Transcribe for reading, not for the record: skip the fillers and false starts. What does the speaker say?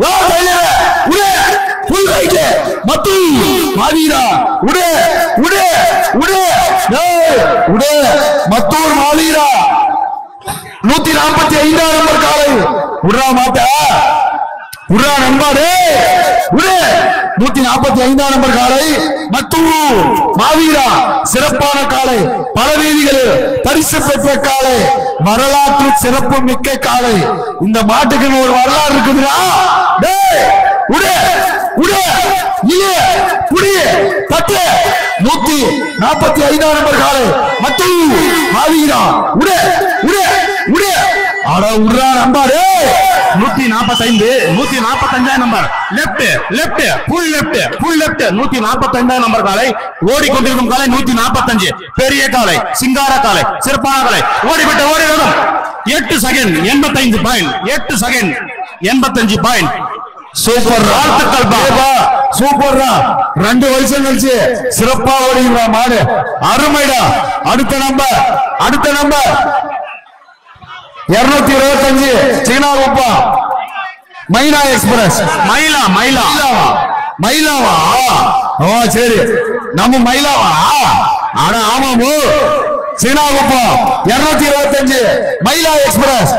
காலை புல் வைக்க மத்து மாவீரா உடே உடே உடே உடே மத்தூர் மாவீரா 145 நம்பர் காலை உடா மாட்ட உடா நண்பாடே உடே 145 நம்பர் காலை மத்தூர் மாவீரா சிறப்பான காலை பல வீதிகளில் பரிசு பெற்ற காலை வரலாற்று சிறப்பு மிக்க காலை இந்த மாட்டுக்கு ஒரு வரலாறு இருக்குதுடா டேய் உடே உடே இலே புடி தட்டு 145 நம்பர் காலை மத்தூர் மாவீரா உடே உடே உடே அட உடா நம்பாடே 145 number left left full left 145 number காலை ஓடிக்கொண்டிருக்கும் காலை 145 பெரிய காலை சிங்கார காலை சிறப்பான காலை ஓடிவிட்ட ஓடி வரும் 8 second 85 point 8 second 85 point super வாழ்த்துக்கள் பாபா சூப்பர்ரா 2 வருஷம் கழிச்சு சிறப்பா ஓடிங்களா மாடு அருமைடா அடுத்த நம்பர் 225 சீனாகுப்பா மைனா எக்ஸ்பிரஸ் மயிலாவா சரி நம்ம மயிலாவா ஆனா ஆமாமோ சீனாகுப்பா 225 மைலா எக்ஸ்பிரஸ்